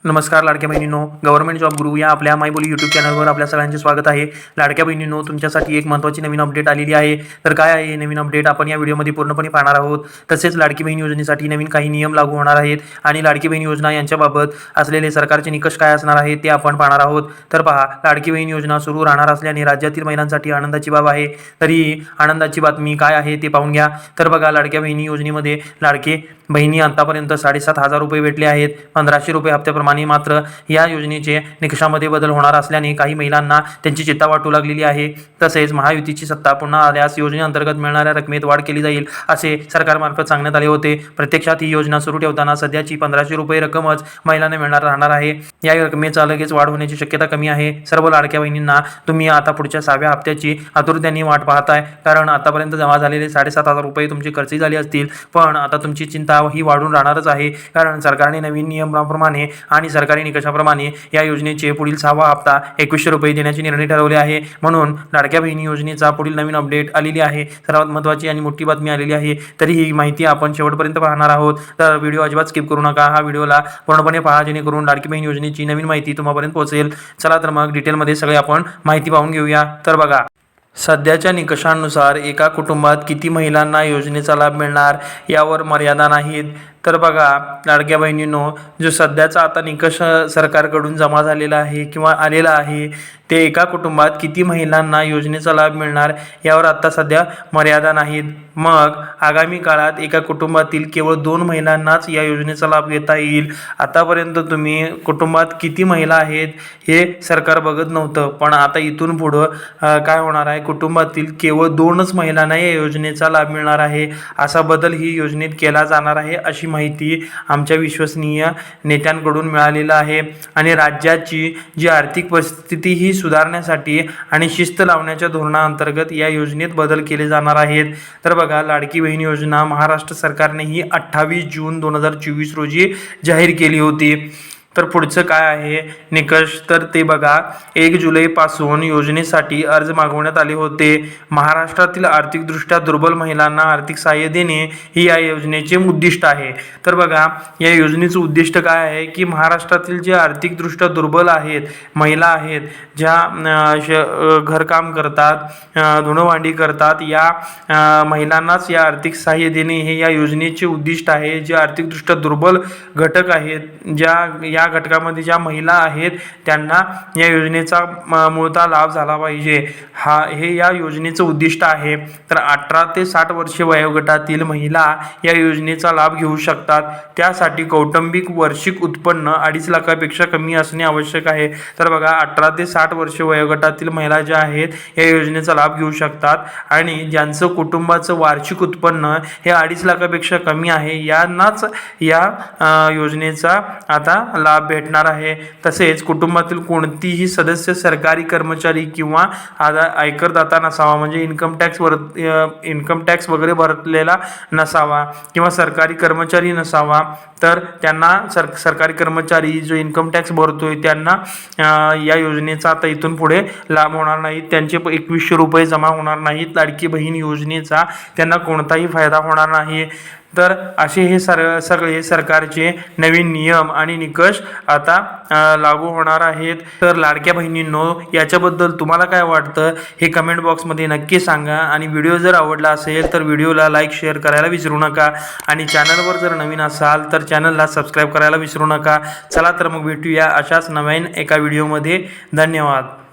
नमस्कार लाडक्या बहिणींनो, government job गुरु या आपल्या मायबोली यूट्यूब चॅनलवर आपल्या सगळ्यांचे स्वागत आहे। लाडक्या बहिणींनो, तुमच्यासाठी एक महत्त्वाची नवीन अपडेट आलेली आहे। तर काय आहे हे नवीन अपडेट आपण या व्हिडिओमध्ये पूर्णपणे पाहणार आहोत। तसेच लाडकी बहीण योजनेसाठी नवीन काही नियम लागू होणार आहेत आणि लाडकी बहीण योजना यांच्याबाबत असलेले सरकारचे निकष काय असणार आहेत ते आपण पाहणार आहोत। तर पहा, लाडकी बहीण योजना सुरू राहणार असल्याने राज्यातील महिलांसाठी आनंदाची बाब आहे। तरी आनंदाची बातमी काय आहे ते पाहून घ्या। तर बघा, लाडक्या बहिणी योजनेमध्ये लाडके बहिणी आतापर्यंत 7,500 रुपये भेटले आहेत। 1,500 रुपये हप्त्याप्रमाणे मात्र या योजनेचे निकषामध्ये बदल होणार असल्याने काही महिलांना त्यांची चिंता वाटू लागलेली आहे। तसेच महायुतीची सत्ता पुन्हा आल्यास योजनेअंतर्गत मिळणाऱ्या रकमेत वाढ केली जाईल असे सरकारमार्फत सांगण्यात आले होते। प्रत्यक्षात ही योजना सुरू ठेवताना सध्याची 1,500 रुपये रक्कमच महिलांना मिळणार राहणार आहे। या रकमेचा लगेच वाढ होण्याची शक्यता कमी आहे। सर्व लाडक्या बहिणींना तुम्ही आता पुढच्या 6व्या हप्त्याची आतुरतेने वाट पाहताय, कारण आतापर्यंत जमा झालेले 7,500 रुपये तुमचे खर्ची झाले असतील, पण आता तुमची चिंता ही वाढून राहणारच आहे। कारण सरकारने नवीन नियमाप्रमाणे आणि सरकारी निकषाप्रमाणे या योजनेचे पुढील 6वा हप्ता 2,100 रुपये देण्याचे निर्णय ठरवले आहे। म्हणून लाडक्या बहिणी योजनेचा पुढील नवीन अपडेट आलेली आहे। सर्वात महत्त्वाची आणि मोठी बातमी आलेली आहे। तरी ही माहिती आपण शेवटपर्यंत पाहणार आहोत, तर व्हिडिओ अजिबात स्किप करू नका। हा व्हिडिओला पूर्णपणे पहा, जेणेकरून लाडकी बहीण योजनेची नवीन माहिती तुम्हापर्यंत पोहोचेल। चला तर मग डिटेलमध्ये सगळे आपण माहिती पाहून घेऊया। तर बघा, सध्याच्या निकषांनुसार एका कुटुंबात किती महिलांना योजनेचा लाभ मिळणार यावर मर्यादा नाहीत। तर बघा लाडक्या बहिणींनो, जो सध्याचा आता निकष सरकारकडून जमा झालेला आहे किंवा आलेला आहे, ते एका कुटुंबात किती महिलांना योजनेचा लाभ मिळणार यावर आता सध्या मर्यादा नाहीत। मग आगामी काळात एका कुटुंबातील केवळ 2 महिलांनाच या योजनेचा लाभ घेता येईल। आतापर्यंत तुम्ही कुटुंबात किती महिला आहेत हे सरकार बघत नव्हतं, पण आता इथून पुढं काय होणार आहे, कुटुंबातील केवळ 2च महिलांना या योजनेचा लाभ मिळणार आहे। असा बदल ही योजनेत केला जाणार आहे अशी माहिती आमच्या विश्वसनीय नेत्यांकडून मिळालेला आहे। आणि राज्याची जी आर्थिक परिस्थिती ही सुधारण्यासाठी आणि शिस्त लावण्याच्या धोरणाअंतर्गत या योजनेत बदल केले जाणार आहेत। तर बघा, लाडकी बहीण योजना महाराष्ट्र सरकारने ही 28 जून 2024 रोजी जाहीर केली होती। तर पुढचं काय आहे निकष, तर ते बघा, 1 जुलैपासून योजनेसाठी अर्ज मागवण्यात आले होते। महाराष्ट्रातील आर्थिकदृष्ट्या दुर्बल महिलांना आर्थिक सहाय्य देणे ही या योजनेचे उद्दिष्ट आहे। तर बघा, या योजनेचं उद्दिष्ट काय आहे की महाराष्ट्रातील जे आर्थिकदृष्ट्या दुर्बल आहेत, महिला आहेत, ज्या घरकाम करतात, धुणंभांडी करतात, या महिलांनाच या आर्थिक सहाय्य देणे हे या योजनेचे उद्दिष्ट आहे। जे आर्थिकदृष्ट्या दुर्बल घटक आहेत, या घटकामध्ये ज्या महिला आहेत, त्यांना या योजनेचा मूळतः लाभ झाला पाहिजे, हे या योजनेचं उद्दिष्ट आहे। तर 18 ते 60 वर्षे वयोगटातील महिला या योजनेचा लाभ घेऊ शकतात। त्यासाठी कौटुंबिक वार्षिक उत्पन्न 2.5 लाखापेक्षा कमी असणे आवश्यक आहे। तर बघा, 18 ते 60 वर्षे वयोगटातील महिला ज्या आहेत या योजनेचा लाभ घेऊ शकतात, आणि ज्यांचं कुटुंबाचं वार्षिक उत्पन्न हे 2.5 लाखापेक्षा कमी आहे, यांनाच या योजनेचा आता लाभ भेटणार आहे। तसेच कुटुंबातील कोणतीही सदस्य सरकारी कर्मचारी किंवा आयकरदाता नसावा, म्हणजे इन्कम टॅक्स वगैरे भरलेला नसावा किंवा सरकारी कर्मचारी नसावा। तर त्यांना सरकारी कर्मचारी जो इन्कम टॅक्स भरतोय त्यांना या योजनेचा आता इथून पुढे लाभ होणार नाही। त्यांचे 2,100 रुपये जमा होणार नाहीत। लाडकी बहीण योजनेचा त्यांना कोणताही फायदा होणार नाही। तर असे हे सगळे सरकारचे नवीन नियम आणि निकष आता लागू होणार आहेत। तर लाडक्या बहिणींनो, याच्याबद्दल तुम्हाला काय वाटतं हे कमेंट बॉक्समध्ये नक्की सांगा। आणि व्हिडिओ जर आवडला असेल तर व्हिडिओला लाईक शेअर करायला विसरू नका, आणि चॅनलवर जर नवीन असाल तर चॅनलला सबस्क्राईब करायला विसरू नका। चला तर मग भेटूया अशाच नवीन एका व्हिडिओमध्ये। धन्यवाद।